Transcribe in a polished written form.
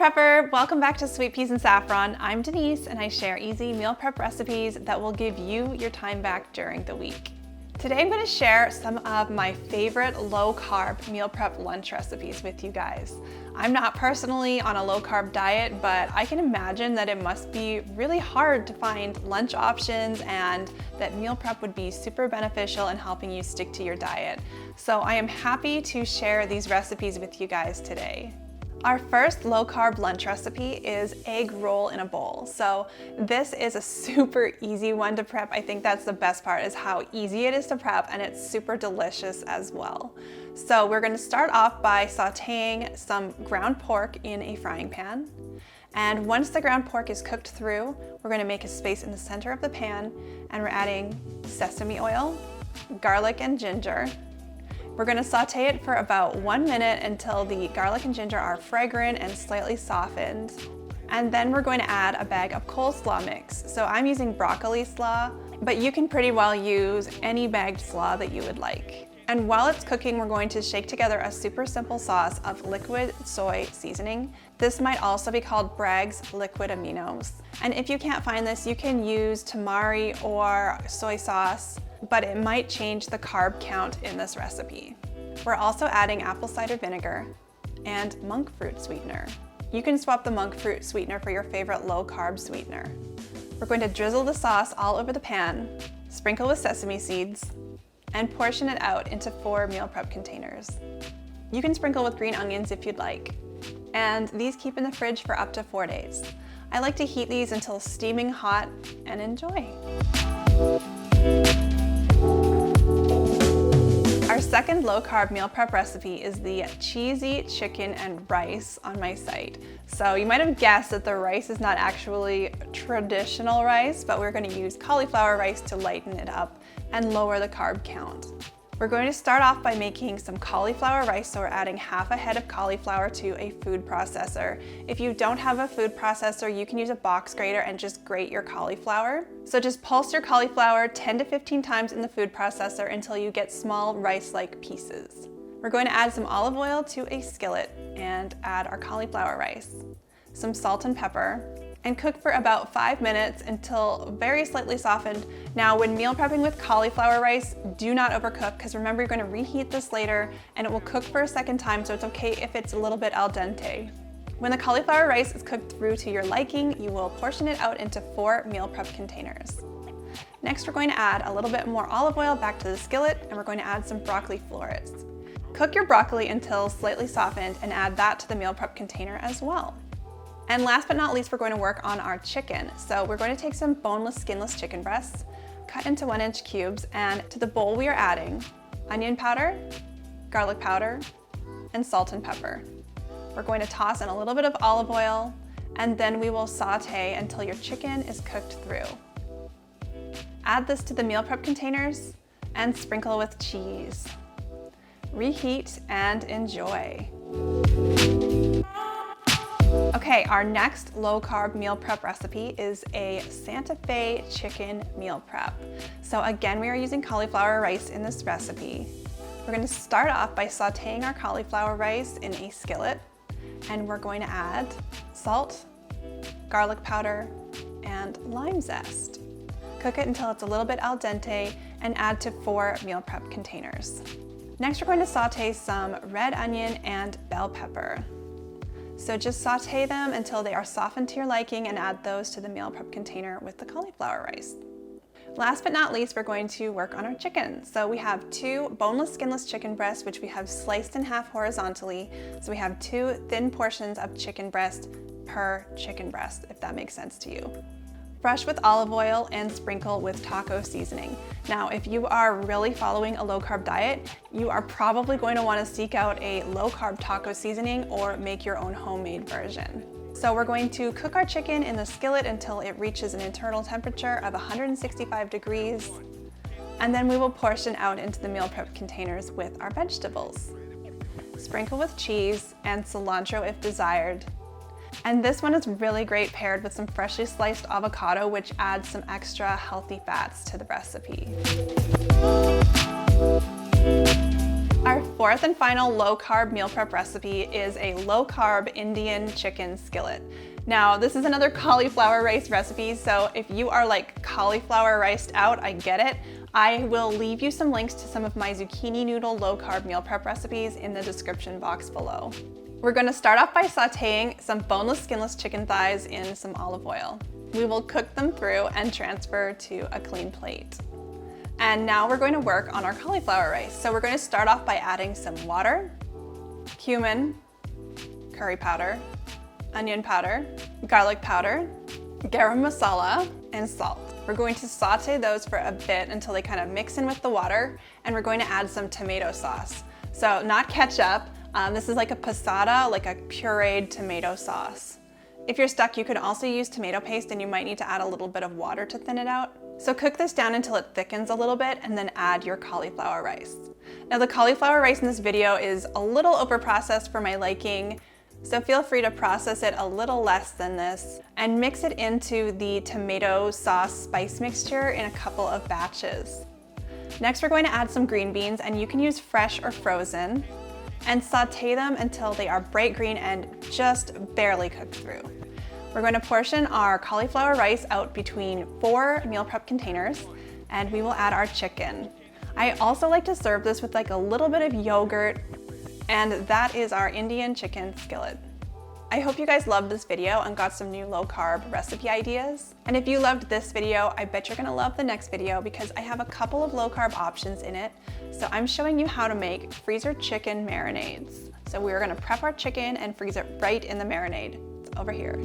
prepper, welcome back to Sweet Peas and Saffron. I'm Denise and I share easy meal prep recipes that will give you your time back during the week. Today I'm going to share some of my favorite low carb meal prep lunch recipes with you guys. I'm not personally on a low carb diet, but I can imagine that it must be really hard to find lunch options and that meal prep would be super beneficial in helping you stick to your diet. So I am happy to share these recipes with you guys today. Our first low carb lunch recipe is egg roll in a bowl. So this is a super easy one to prep. I think that's the best part, is how easy it is to prep, and it's super delicious as well. So we're going to start off by sauteing some ground pork in a frying pan. And once the ground pork is cooked through, we're going to make a space in the center of the pan, and we're adding sesame oil, garlic and ginger. We're going to saute it for about 1 minute until the garlic and ginger are fragrant and slightly softened. And then we're going to add a bag of coleslaw mix. So I'm using broccoli slaw, but you can pretty well use any bagged slaw that you would like. And while it's cooking, we're going to shake together a super simple sauce of liquid soy seasoning. This might also be called Bragg's liquid aminos. And if you can't find this, you can use tamari or soy sauce, but it might change the carb count in this recipe. We're also adding apple cider vinegar and monk fruit sweetener. You can swap the monk fruit sweetener for your favorite low carb sweetener. We're going to drizzle the sauce all over the pan, sprinkle with sesame seeds, and portion it out into 4 meal prep containers. You can sprinkle with green onions if you'd like. And these keep in the fridge for up to 4 days. I like to heat these until steaming hot and enjoy. Our second low carb meal prep recipe is the cheesy chicken and rice on my site. So you might have guessed that the rice is not actually traditional rice, but we're going to use cauliflower rice to lighten it up and lower the carb count. We're going to start off by making some cauliflower rice, so we're adding half a head of cauliflower to a food processor. If you don't have a food processor, you can use a box grater and just grate your cauliflower. So just pulse your cauliflower 10 to 15 times in the food processor until you get small rice-like pieces. We're going to add some olive oil to a skillet and add our cauliflower rice, some salt and pepper, and cook for about 5 minutes until very slightly softened. Now, when meal prepping with cauliflower rice, do not overcook, because remember, you're going to reheat this later and it will cook for a second time, so it's okay if it's a little bit al dente. When the cauliflower rice is cooked through to your liking, you will portion it out into 4 meal prep containers. Next, we're going to add a little bit more olive oil back to the skillet, and we're going to add some broccoli florets. Cook your broccoli until slightly softened and add that to the meal prep container as well. And last but not least, we're going to work on our chicken. So we're going to take some boneless, skinless chicken breasts, cut into 1-inch cubes, and to the bowl we are adding onion powder, garlic powder, and salt and pepper. We're going to toss in a little bit of olive oil, and then we will saute until your chicken is cooked through. Add this to the meal prep containers and sprinkle with cheese. Reheat and enjoy. Okay, our next low carb meal prep recipe is a Santa Fe chicken meal prep. So again, we are using cauliflower rice in this recipe. We're going to start off by sauteing our cauliflower rice in a skillet, and we're going to add salt, garlic powder, and lime zest. Cook it until it's a little bit al dente and add to 4 meal prep containers. Next, we're going to saute some red onion and bell pepper. So just saute them until they are softened to your liking and add those to the meal prep container with the cauliflower rice. Last but not least, we're going to work on our chicken. So we have 2 boneless, skinless chicken breasts, which we have sliced in half horizontally. So we have 2 thin portions of chicken breast per chicken breast, if that makes sense to you. Brush with olive oil and sprinkle with taco seasoning. Now, if you are really following a low carb diet, you are probably going to want to seek out a low carb taco seasoning or make your own homemade version. So we're going to cook our chicken in the skillet until it reaches an internal temperature of 165 degrees. And then we will portion out into the meal prep containers with our vegetables. Sprinkle with cheese and cilantro if desired. And this one is really great paired with some freshly sliced avocado, which adds some extra healthy fats to the recipe. Our fourth and final low carb meal prep recipe is a low carb Indian chicken skillet. Now, this is another cauliflower rice recipe, so if you are like cauliflower riced out, I get it. I will leave you some links to some of my zucchini noodle low carb meal prep recipes in the description box below. We're going to start off by sauteing some boneless, skinless chicken thighs in some olive oil. We will cook them through and transfer to a clean plate. And now we're going to work on our cauliflower rice. So we're going to start off by adding some water, cumin, curry powder, onion powder, garlic powder, garam masala, and salt. We're going to saute those for a bit until they kind of mix in with the water, and we're going to add some tomato sauce. So not ketchup, this is like a passata, like a pureed tomato sauce. If you're stuck, you could also use tomato paste, and you might need to add a little bit of water to thin it out. So cook this down until it thickens a little bit, and then add your cauliflower rice. Now the cauliflower rice in this video is a little overprocessed for my liking, so feel free to process it a little less than this and mix it into the tomato sauce spice mixture in a couple of batches. Next, we're going to add some green beans, and you can use fresh or frozen, and saute them until they are bright green and just barely cooked through. We're going to portion our cauliflower rice out between 4 meal prep containers, and we will add our chicken. I also like to serve this with like a little bit of yogurt, and that is our Indian chicken skillet. I hope you guys loved this video and got some new low carb recipe ideas. And if you loved this video, I bet you're gonna love the next video because I have a couple of low carb options in it. So I'm showing you how to make freezer chicken marinades. So we're gonna prep our chicken and freeze it right in the marinade. It's over here.